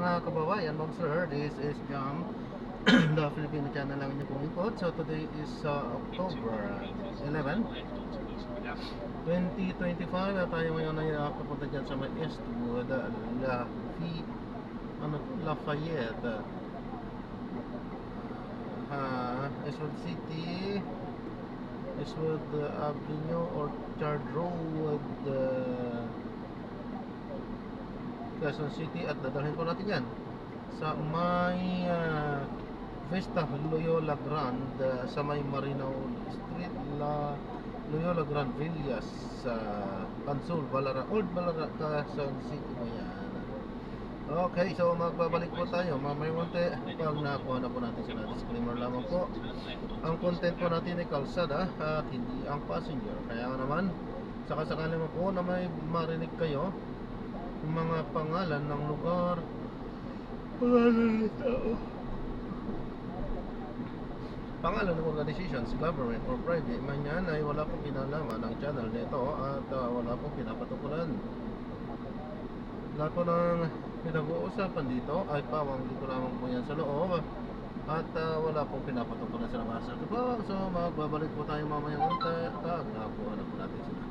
mga kababayan, Ma'am Sir, this is Jam, the Filipino channel lang niyo pong ikot. So today is October 11, 2025 at tayo ngayon ay papunta dyan sa may Eastwood, Lafayette, Eastwood City, Eastwood Avenue, Orchard Road, Quezon City, at dadalhin ko natin yan sa may Vista Loyola Grand, sa may Marinaw Street, Loyola Grand Villas, sa Pansul, Balara, Old Balara, Quezon City mo yan. Okay, so magbabalik po tayo mamaya konti pag nakuha na po natin sila. Disclaimer lamang po, ang content po natin ay kalsada at hindi ang passenger. Kaya naman, sakasakali mo po na may marinig kayo mga pangalan ng lugar, pangalan ng tao, pangalan ng organizations, government or private man yan, ay wala pong kinalaman ang channel nito at wala pong pinapatukulan. Lahat po ng pinag-uusapan dito ay pawang dito lamang po yan sa loob at wala pong pinapatukulan sa labas. So magbabalik po tayo mamaya konti at nakuha na po natin sila.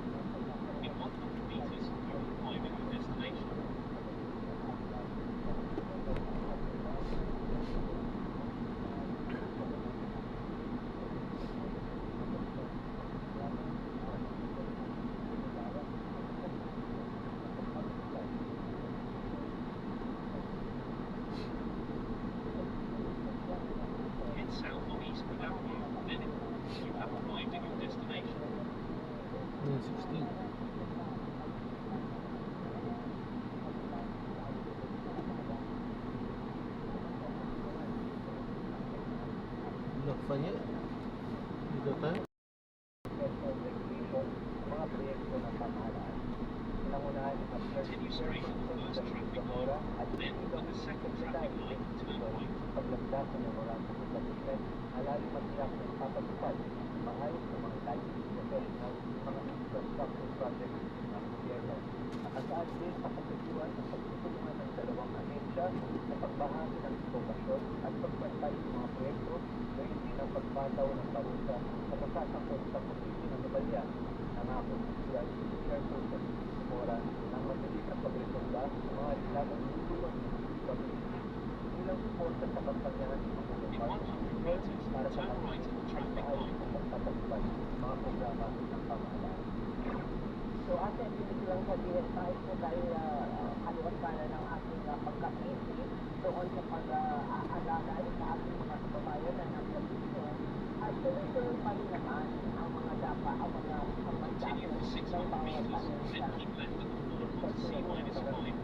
Lafayette, dito tayo. Mga proyekto ng pamahalaan. Nangunahan ang Continue straight on the first traffic light, then on the second traffic light, turn right. Paglagda sa memorandum of agreement, alali matiyak ng papatupad maayos ng mga legislative at mga infrastructure projects ng gobyerno. Nakasaad din sa kapatuan sa pagtutulungan ng dalawang ahensya sa pagbahagi ng impormasyon at pagbantay ng mga proyekto na hindi ng pagpataw ng parusa sa kasasakot sa posisyon ng Nubalya. Nangako siya si Chairperson Mora ng mabilis ang pagresolba sa mga reklamadong tutulong ng pag-ibig. Bilang suporta sa kampanyahan ng mga In 100 meters, para sa turn right at the traffic light. pagpapatupad ng mga programa ng pamahalaan. So ate, hindi lang sabihin tayo po dahil kaliwat pala ng ating pagkakaisip doon sa pag-aalaga sa ating mga kababayan na nasa dito. At tuloy-tuloy pa rin naman ang mga dapa, ang mga Continue for 600 meters, then keep left at the corner of C-5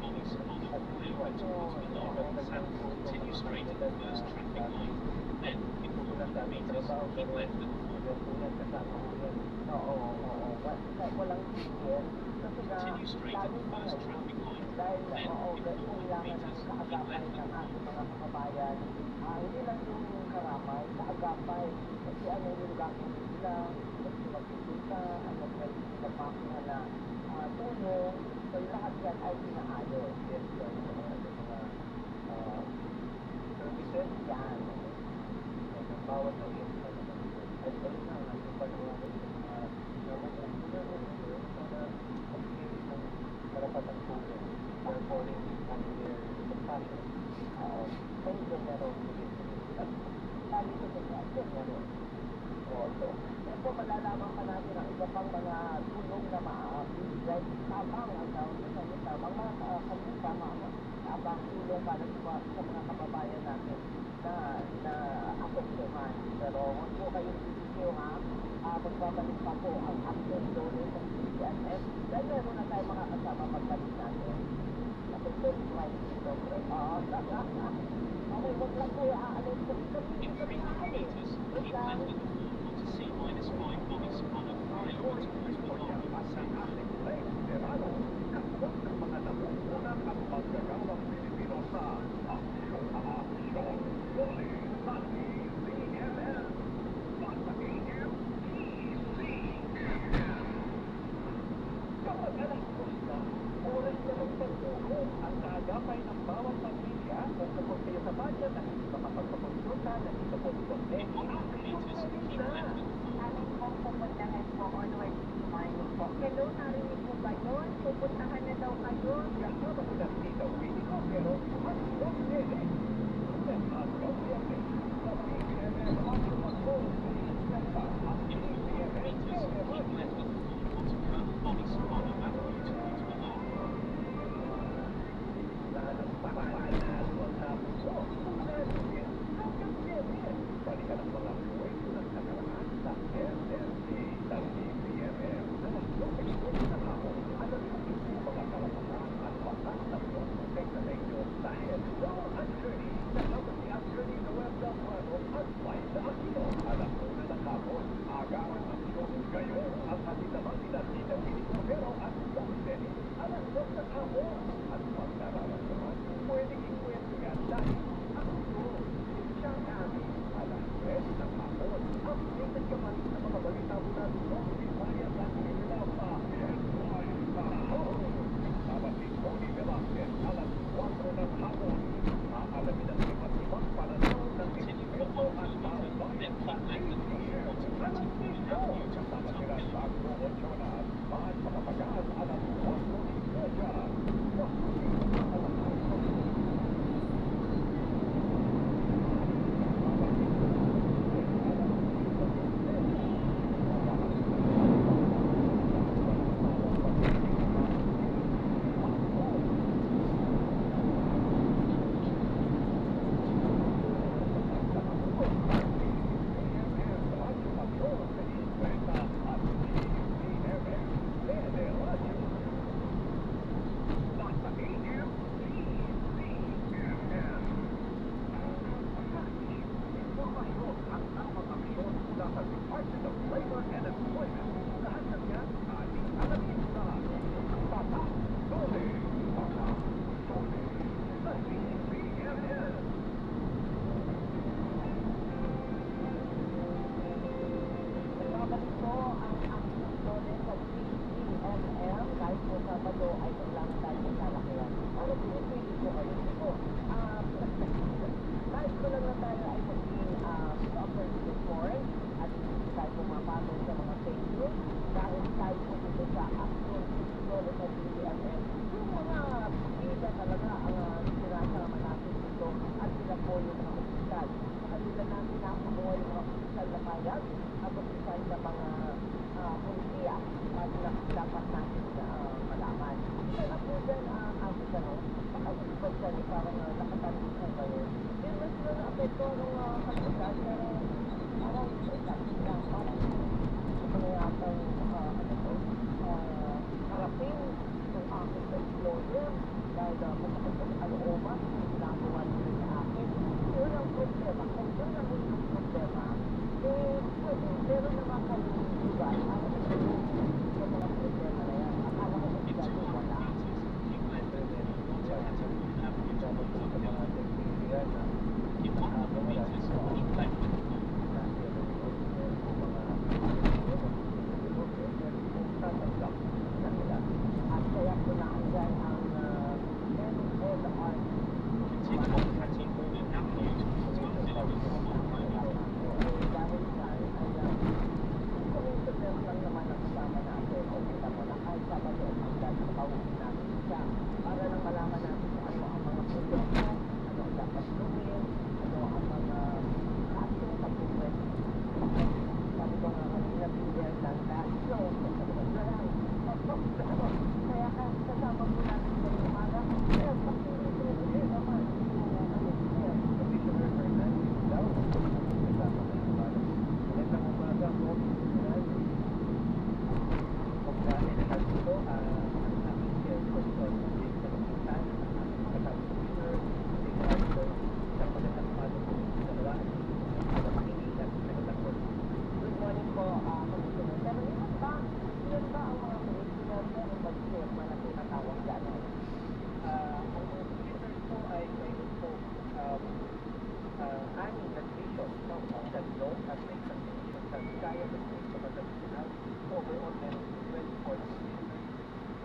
Mollis on the highway towards Manila. South, continue straight at the first traffic light, then in 400 meters, keep left at the walang tigil. Kasi na, Continue straight at the first traffic light, dahil then in 400 kailangan meters, ng keep kaagapay left ng at ating mga kababayan. Hindi lang yung karamay, kaagapay. Kasi ano yung gagawin nila, kasi magkikita, ano may pinapakuha na tulong. So lahat yan ay pinaayos. Yes, sir. Mga services Yan. ng bawat ahensya naman. At balik na ang ating panawagan sa mga namumunod para magbigay ng karapatang tulong. Therefore, ang their compassion. Thank you, meron. At lalo sa pagkakasya, meron. So, yan po malalaman pa natin ang iba pang mga tulong na maabigay. Tamang ang tawag sa kanya, tamang mga tamang tulong para sa mga kababayan natin na apektuhan. Pero huwag po kayong sisisiyo ha. Magbabalik pa po ang action doon sa CCNF. Dahil meron na tayo mga kasama pagbalik natin. Kasi very right dito. Okay, huwag lang kayo aalis. In 300 meters, keep left at the corner onto C-5 Mollis on the highway towards Manila. South. Kapag alas 2 na, oras na magpagtuko ang kaagapay ng bawat pamilya ito nung kasulat, pero parang relasyon lang, parang ito na yatang harapin itong aking employer dahil pumunta sa kalooban yung ginagawa nila sa akin. Yun ang problema. Kung yun ang yung problema, pwede meron naman kayong lugar para isulong yung mga problema na yan. Akala ko In kasi 200 wala. meters, keep left at the alternative avenue to In 100 meters, keep left at the At kaya po naandyan ang NLR. Continue on Catching Morgan Avenue towards Auxiliary Small Road. Dahil saan ay kumintunan lang naman ang kasama natin o kita mo na kahit Sabado hanggang nakauwi natin siya para lang malaman natin kung ano ang mga proyekto, ano ang dapat gawin, ano ang mga kaso na pwede. Sabi ko nga kanina bigyan ng dasyo, sabi ko na lang, kaya kasama mo natin sa umaga, kaya pakinig naman. Commissioner Fernandez daw, kasama na yung bala. Magandang umaga po, Fernandez. Kung dahil lahat ito, ang aming chairperson, Jake Salapitan, ang aming kasama commissioner, Jake Arthur, isang magandang umaga po sa dalawa, at makinig at magandang po. Good morning po, Commissioner. Pero yun ba ang mga commissioner mo ang mag-chairman na tinatawag gano'n? Ang mga commissioners po ay mayroon po aning na division, no? Tatlo at may isang division sa Kaya at may sa Pagkasinal. Overall, meron po 24 na commissioners.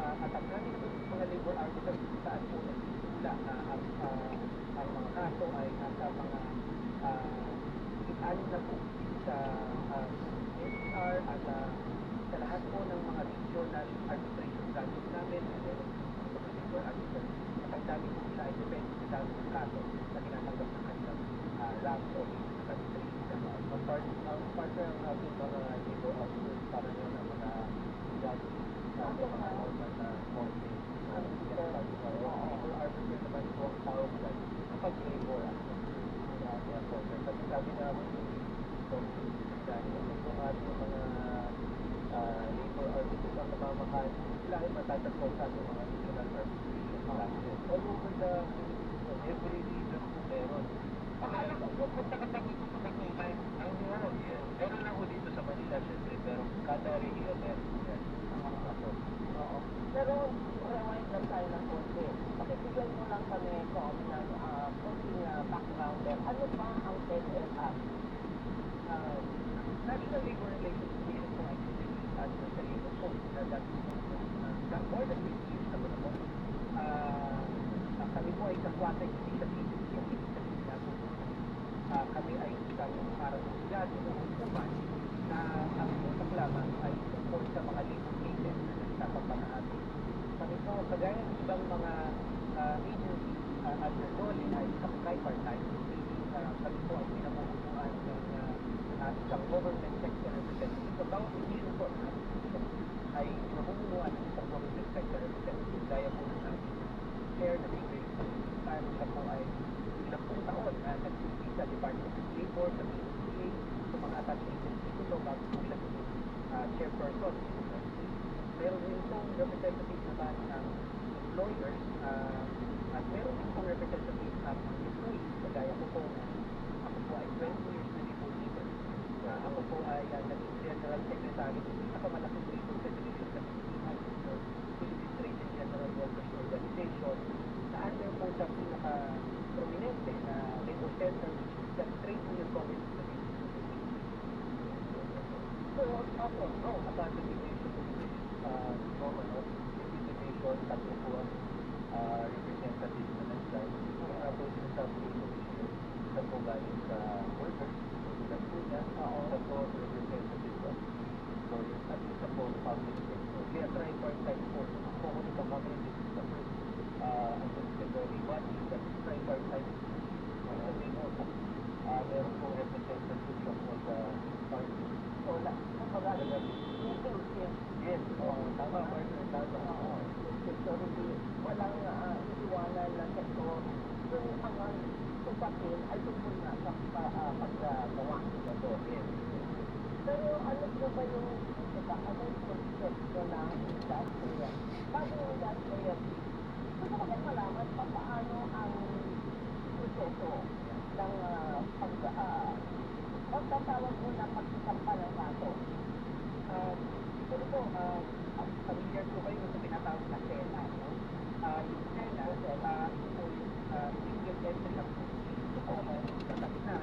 At ang aming mga labor arbiters saan po nagsisimula ang mga kaso ay nasa mga anim na po sa NCR at sa lahat po ng mga regional arbitration branches namin, meron po mga labor arbiters. At ang dami po nila ay depende sa dami ng kaso na tinatanggap ng kanilang rank o arbitration. Ang partner ng ating mga labor arbiters para nyo na mga judges sa mga normal na korte. Labor arbiter naman po ang tawag dyan kapag labor sabi namin dahil kung ating mga labor arbiters ang namamahal, sila ay matatatlo sa ating mga regional arbitration classes. All over the every region po meron. Akala ko po, punta-kata dito sa Magnumay. Ang meron, meron lang po dito sa Manila, syempre, pero kada region meron po yan. Oo. Pero rewind lang tayo ng konti. Pakibigyan mo lang kami ng konting backgrounder. Ano ba ang NLR? National Labor Relations Commission po ay under sa labor code na dati more than 50 years na po na po. Kami po ay kapwate hindi sa agency ang ibig sabihin na po. Kami ay isang parang obligato o hukuman na ang utak lamang ay tungkol sa mga labor cases na nagtatapang natin. Kami po, kagaya ng ibang mga agency under DOLE ay isang tripartite. Kami po ay pinamumunuan ng isang government sector representative. So, bawat division po na ay namumunuan ng isang government sector representative. Gaya po ng ating chair na si Grace Pag siya po ay ilang pong taon na nagsilbi sa Department of Labor, sa PCA, sa mga attached agency ko bago po siya chairperson. Meron din pong representative naman ng employers at meron din pong representative ng employees. Kagaya ko po na ako po ay 20 years na labor leader. Ako po ay naging General Secretary ng pinakamalaking labor federation sa Pilipinas, Philippine Trade and General Workers Organization, na under po sa pinaka-prominente na labor center, which is the Trade Union Congress of the Philippines. So, ako, at ang division normal, division, tatlo po ang representative na nag-start. Kung po sinasabi ng commission, isa po galing sa workers, tulad po niya, isa po representative of employers, at isa po public sector. Kaya tripartite po. Kung ano pa kami, this is the first anticipatory body that is tripartite. Sabi mo, meron po representative from all the parties. So, yes, tama, partner, tama. So, hindi, walang iiwanan na sektor kung ang usapin ay tungkol na sa paggawa ng dole. Pero ano po ba yung ano yung konsepto ng industrial? Bago yung industrial, gusto ko lang malaman paano ang proseso ng pagtatawag mo na pagsasampa ng kaso. Siguro po, familiar po kayo sa tinatawag na SENA. Yung SENA, ito po yung single entry of tatak na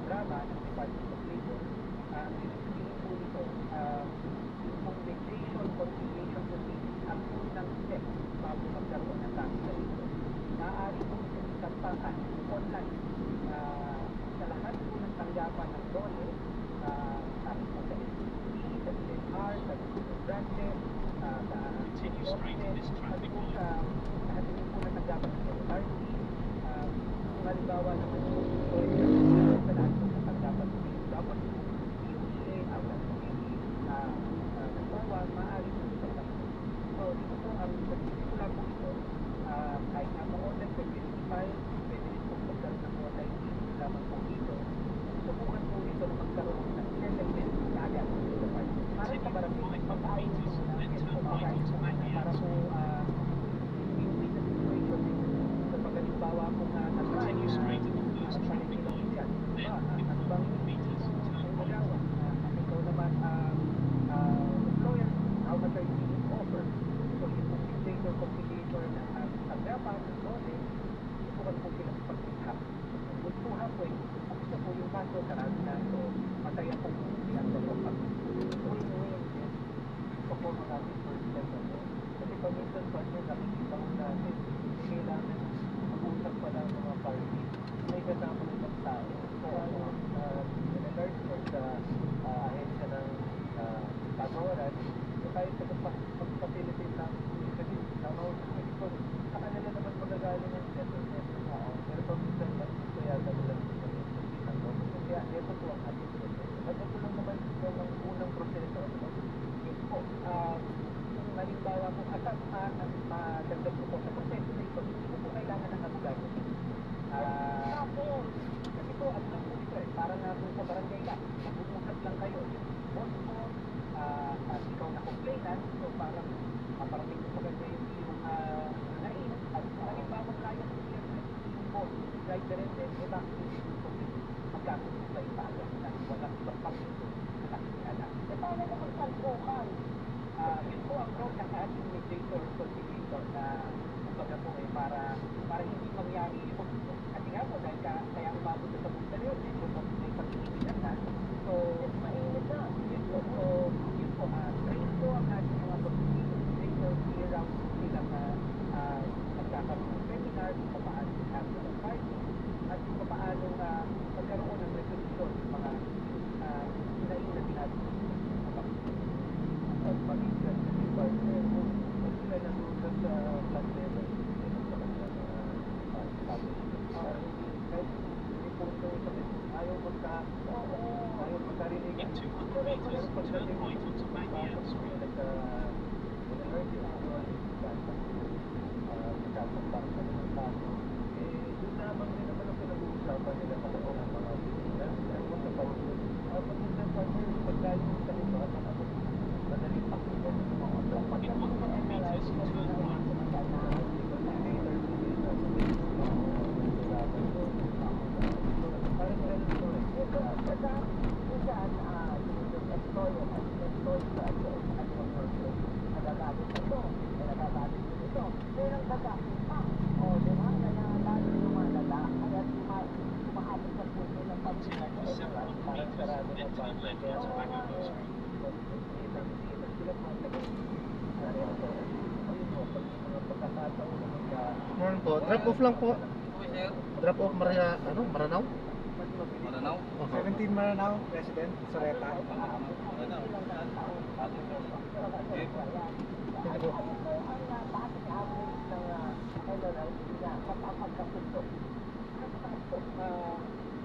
programa ng Department of Labor. Ang ibig po nito, yung migration conciliation proceedings ang unang step bago magkaroon ng tax rate. Maaari po itong isampahan online sa lahat po ng tanggapan ng dole, sabi po sa SCC, sa DNR, sa branches, sa Continue straight in this traffic po light. sa lahat din po ng tanggapan ng LRT, kung halimbawa naman po sa lahat po ng tanggapan ng DMW, DOJ, ng OWA, maaari po ito sa So, dito po ang particular po ito, kahit nga po online, pwede rin i-file, pwede rin po magkaroon ng online meeting lamang po dito. Subukan po ito na magkaroon ng settlement agad sa party. Para sa barangay, pag-ayos po na para po win-win na situation sa paghalimbawa po na na-try Continue straight at the first ang traffic panilang light. yan. Then, Ang in bang 400 meters, turn right. magawa, ikaw naman employer, how much are you willing to offer? So yung conciliator na ang tanggapan ng dole, subukan po sila sa pag-pick-up. Kung po hapon, gusto po yung kaso karami na ito, masaya po hindi ang dalawang win-win din. Gusto po mga first step na ito. Kasi paminsan pa niya nakikita ko natin, kailangan mag-usap pa lang mga party, may kasama ng ibang tao. Kaya in-alert ko sa ahensya ng pagawaran, tayo sa pagpapilitin ng kasi namausap ko ito. Sa kanila naman magagaling ang settlement. Pero paminsan mas gusto yata nila kaya ito po ang ating proseso. At ito lang naman yung unang proseso. Yun po, kung halimbawa po, madagdag ko po sa proseso na ito, hindi po kailangan ng abogado. Kasi po, ano lang po ito parang po sa barangay lang, mag-uusap lang kayo. Boss mo, at ikaw na complainant, so parang maparating mo sa kanya yung nain. At halimbawa kaya po yung boss, right there and then, bakit hindi po magkakaroon sa ibaga na walang ibang pamilyo na nakikialam. E paano mo magsalpukan? Yun po ang role ng ating mediator, conciliator na kumbaga po para hindi mangyari yun. Kasi nga po, dahil kaya umabot sa punta yun, medyo may pag-iibigan na. So, mainit na. Yun po, train po ang ating mga conciliator, mediator, clear out sila na magkakaroon ng seminar, kung paano i-handle ang party, at kung paano magkaroon ng resolution ng mga hinahin na sinabi at pag-isip sa si partner mo at sila nasulat sa flat level sa kanya kahit hindi po ito ayaw magkarinig In 200 meters, turn right onto Magnian Street. Doon lamang din naman ang pinag-uusapan nila sa loob ng mga Pilipinas. Dahil mo sa pag-uusap, pag-uusap pa rin, pagkain mo sa iba, madaling pakinggan ng mga In 100 meters, turn right. Continue for 700 meters, then turn left onto Magnian Street. Ano po? Drop off lang po. Drop off Maranao? Maranao? Oho. 17 Maranao, President, Soreta. Sige po. Almost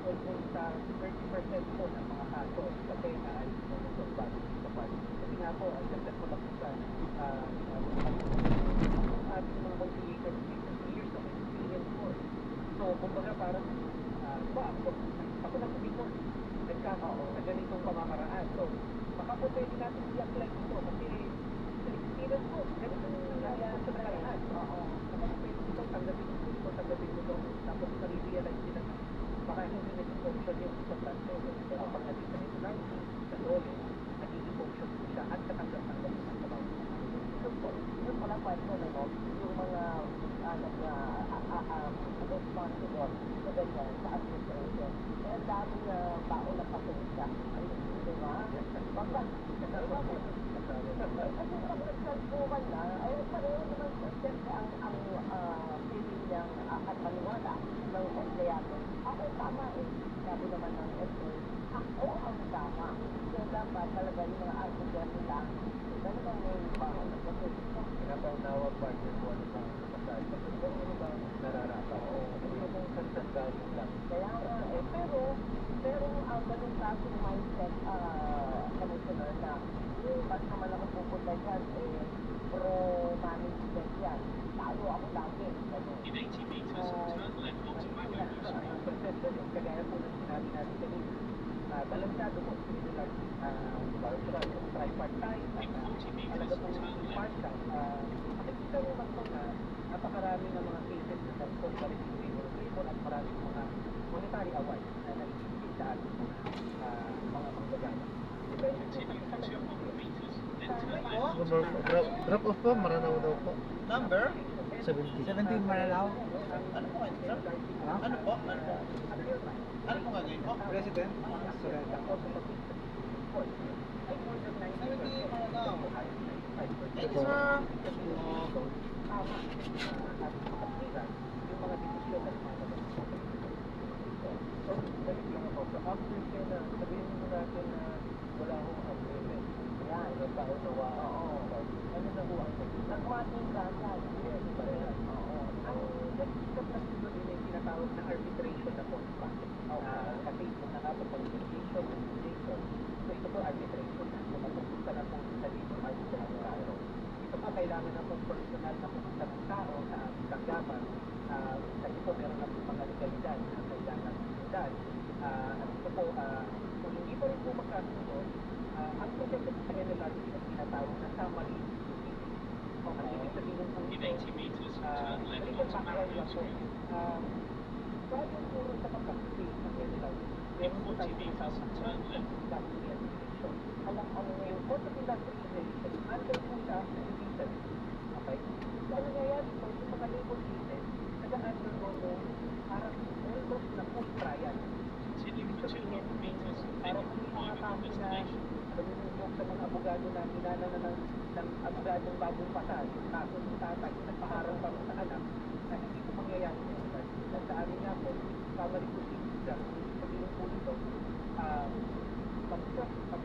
30% po ng mga kaso sa pena ay sumusok bago sa party. Kasi nga po, ang ganda po lang sa ating mga conciliators with years of experience po kumbaga parang, ako nag-Bicol, nagkakaroon sa ganitong pamamaraan. So, baka po pwede natin i-apply ito kasi sa experience ko, ganito yung nangyayari sa nakaraan. Baka pwede ito, tanggapin mo ito, tapos na-realize nila na baka hindi naging function yung sa transfer. Pero pag naging sa international, sa dole, naging function po siya at katanggap-tanggap sa trabaho. Yung pala kwento na no, yung mga responsible sa ganyan, sa administration. Kaya ang dami na tao na pasensya. Di ba? Kasi pag nagsalpukan na, ay pareho naman siyempre ang feeling niyang at maniwala ng empleyado. Ako tama eh. Sabi naman ng employee, ako ang tama. So dapat talaga yung mga argument nila, talagang may bahan na kasi Pinapaunawa partner ko ano bang kapatid. Kasi kung ano bang nararapat o ano bang sansandaling lang. kaya nga eh, pero ang ganun klaseng mindset, commissioner na ba't naman ako pupunta dyan, eh, pro-management yan. Talo ako lagi. Ganun. In 80 meters, turn left onto Mago Street. Perception yung kagaya po ng sinabi natin kanina. Balansado po sila yung tripartite In 40 meters, talaga po turn yung left. part-time. Makikita mo naman po na napakarami ng mga cases na nagpapalik yung labor at maraming mga monetary award na nag-ibig sa ating mga manggagana. Depende po Continue for sa 200 meters, then turn left. Drop off po, Maranao daw po. Number? 70. 17 Maranao. Ano po kayo, sir? Ano po? Ano po? Ano po gagawin po? President, Soreta. 70 Maranao. Thank you, sir. Yung mga desisyon at mga balik lang ako. So, after na sabihin mo natin na wala akong agreement. Yan, yung tao na ano na ho ang Nagmating ka agad. yes, parehas. Ang next step na dito din ay tinatawag na arbitration na po. Kasi kung nakapag-litigation, so ito po arbitration na. So, mapupunta na po sa dito arbitration na tao. Ito pa kailangan na po personal na pupunta ng tao sa tanggapan. Kasi ito meron na po mga legalidad na kailangan sundan. At ito po, kung hindi pa rin po magkasundo, ang proseso sa NLRC ay tinatawag na summary. Ang ibig sabihin po In ito, 80 meters, turn left onto Mago Street. bago puro sa pagkakasing ng NLRC, meron po tayo tinatawag na Turn left. industry administration. Ang yung Court of Industry Regulation, under po siya sa division. Okay? So, ano nangyayari po, yung mga labor cases, nag-undergo nung parang almost na post-trial. Continue for 200 meters, then Parang you hindi will mga find your tao na destination. yung sa mga abogado na minana na ng abogadong bagong pasal, yung kaso ng tatay, nagpaharang pa sa anak, na hindi po mangyayari sa NLRC. At sa amin nga po, summary procedure, sabihin po nito, pag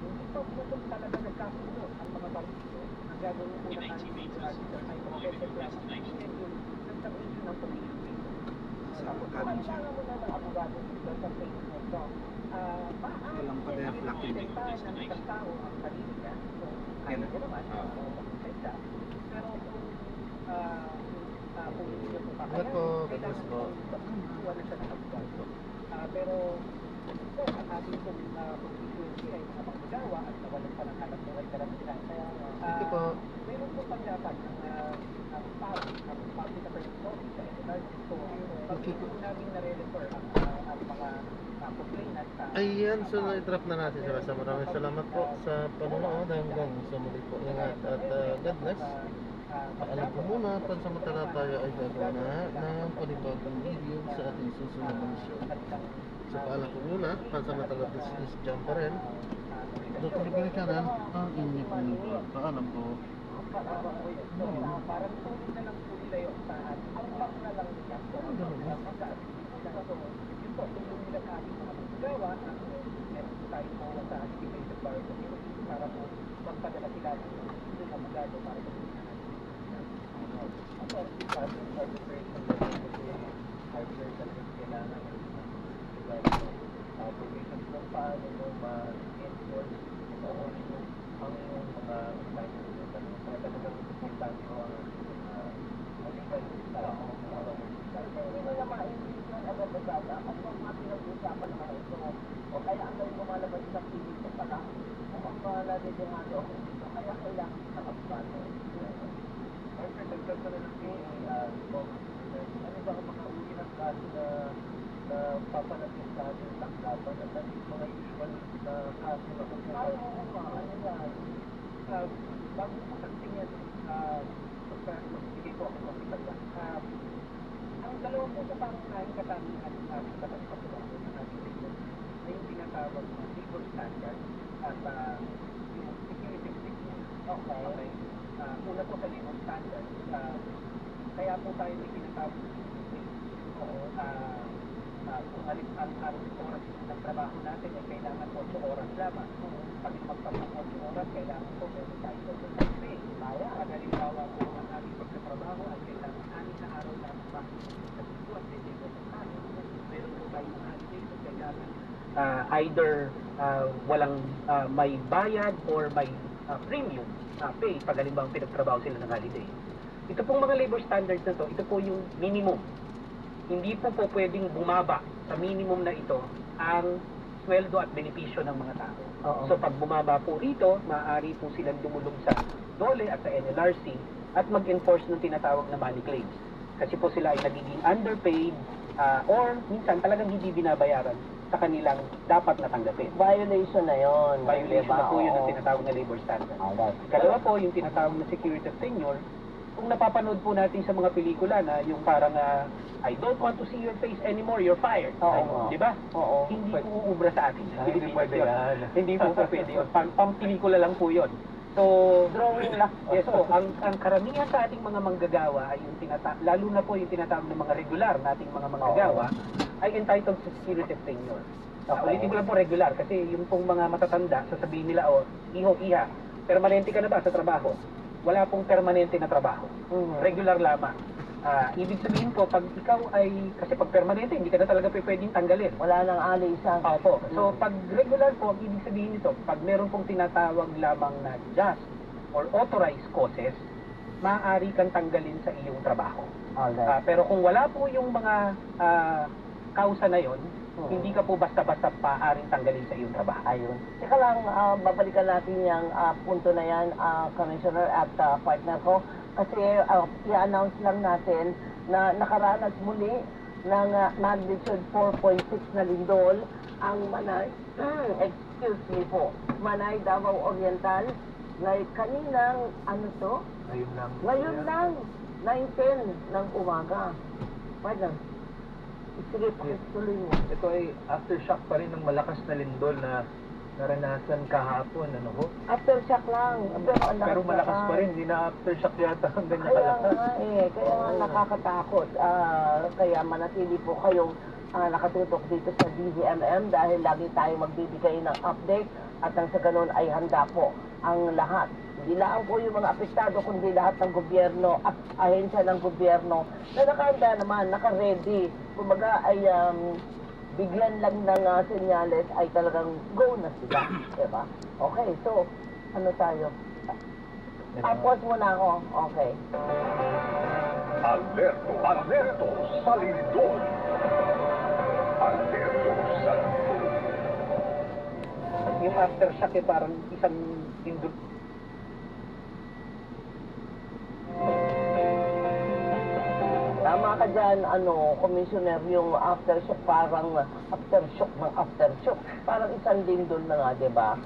hindi pa po talaga nagkasundo ang mga partido, ang gagawin po In ng 80 meters, ay turn right protected at your class destination. yung nagsabihin ng police station. Sa Tapos, Academy siya. kailangan mo na ng abogado dito sa Facebook nito. Walang pa tayo Maaari flak yun. ng isang tao ang sarili niya. So, kaya niya naman, magpapasensya. Pero kung hindi niya po Ingat po, kailangan Tapos po. kuha na siya ng abogado. Pero, ito, ang ating constituency ay mga manggagawa at nawalan pa ng hanap buhay karamihan. Ito po. Mayroon po pangyapan ang public affairs office sa NLRC. So, pag po namin nare-refer ang mga complainant sa Ayan, so na-drop na natin sila. So maraming salamat po sa panonood. Hanggang sa muli po. Ingat at God bless. Paalam po muna. Pansamantala tayo ay gagawa na ng panibagong video sa ating susunod na show. So paalam po muna. Pansamantala this is John pa rin. Dr. Liberty Channel, ang inyong panibag. Paalam po. parang tuloy na lang po nila yun sa atin. Ang back na lang nila. So, yun po, tulong nila sa ating mga manggagawa. Meron po tayo mga sa activated bar community para po magpadala sila ng abogado para po ako, arbitration kailangan provisions ng paano mo ma-enforce ang mga talagang importante ko ang legal sana, kasi kung mga pinag-usapan na ito, o kaya ang gawin lumalabas sa TV ko pala, mukhang nalilingado ako dito, kaya kailangan nakapagano. Siyempre, dagdag na lang ano ba ang mga uri ng kaso na papalapit sa ating tanggapan at ang mga usual na kaso na Ay, oo nga, ano yan? bago mo nagtingin magbigay ko ako ng italya. Ang dalawang po sa pangunahing katangian sa ating katapatulan ng ating region Na yung tinatawag na labor standard at yung security signal. Okay. Una po sa labor standard, kaya po tayo may tinatawag na kung alin ang oras ng trabaho natin ay kailangan 8 oras lamang. Pag magpapang 8 oras, kailangan po meron tayo overtime pay. Pag halimbawa po ang aming pagkatrabaho ay kailangan 6 na araw lamang bakit sa dito at hindi ko sa tayo. Meron po tayong holiday so kailangan either walang may bayad or may premium pay pag halimbawa pinagtrabaho sila ng holiday. Ito pong mga labor standards na to, ito po yung minimum. Hindi po pwedeng bumaba sa minimum na ito ang sweldo at benepisyo ng mga tao. Oo. So pag bumaba po rito, maaari po silang dumulog sa DOLE at sa NLRC at mag-enforce ng tinatawag na money claims. Kasi po sila ay nagiging underpaid or minsan talagang hindi binabayaran sa kanilang dapat natanggapin. Violation na yon. Violation na po yun ng tinatawag na labor standard. Kalawa po yung tinatawag na security of tenure. Kung napapanood po natin sa mga pelikula na yung parang I don't want to see your face anymore, you're fired. Oo. Di ba? Oo. Hindi po uubra sa atin. Sa Hindi Pilipinas pwede yun. yan. Hindi po pwede yun. Pang-pelikula lang po yun. So, Drawing lang. yes po, ang karamihan sa ating mga manggagawa ay yung lalo na po yung tinatawag ng mga regular nating mga manggagawa ay entitled sa security of tenure. Ulitin ko lang po regular kasi yung pong mga matatanda, sasabihin nila, iho, iha, permanente ka na ba sa trabaho? Wala pong permanente na trabaho. Regular lamang. Ibig sabihin po, pag ikaw ay, kasi pag permanente, hindi ka na talaga pwedeng tanggalin. Wala nang alisan. Opo. So, pag regular po, ang ibig sabihin nito, pag meron pong tinatawag lamang na just or authorized causes, maaari kang tanggalin sa iyong trabaho. Alright. Pero kung wala po yung mga kausa na yon, hindi ka po basta-basta paaring tanggalin sa iyong trabaho. Ayun. Teka lang, babalikan natin yung punto na yan, Commissioner at partner ko. Kasi i-announce lang natin na nakaranas muli ng magnitude 4.6 na lindol ang Manay, excuse me po, Manay, Davao Oriental, na kaninang, ano to? Ngayon lang, 9:10 ng umaga. Pardon. Sige, pakituloy mo. Ito ay aftershock pa rin ng malakas na lindol na naranasan kahapon, ano ho? Aftershock lang. Pero malakas pa rin, hindi na aftershock yata ang ganyan Kaya kalakas. nga kaya nga nakakatakot. Kaya manatili po kayong nakatutok dito sa DZMM dahil lagi tayo magbibigay ng update at nang sa ganun ay handa po ang lahat. Hindi lang po yung mga apektado kundi lahat ng gobyerno at ahensya ng gobyerno na nakahanda naman, naka-ready. Kumbaga ay bigyan lang ng senyales ay talagang go na sila. Diba? Okay, so ano tayo? Pause muna ako. Okay. Alerto, alerto sa lindol. Alerto sa lindol. Yung aftershock ay parang isang lindol. Tama ka dyan, Commissioner, yung aftershock, parang aftershock ng aftershock. Parang isang lindol na nga, di ba?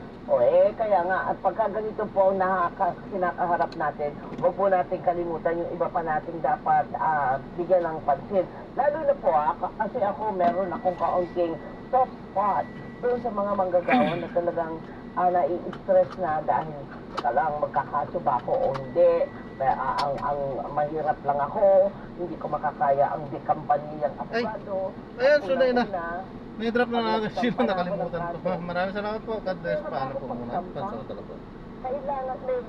Kaya nga, at pagka ganito po ang kinakaharap natin, huwag po natin kalimutan yung iba pa nating dapat bigyan ng pansin. Lalo na po, kasi ako meron akong kaunting soft spot doon sa mga manggagawa na talagang nai-stress na dahil lang magkakaso ba ako o hindi. Ang mahirap lang ako, hindi ko makakaya ang dekampaniyang abogado. Ayan, so na. na. May-drop na lang sino nakalimutan ko. Maraming salamat po. God bless. Paano po muna? Pansamantala po. Kailangan may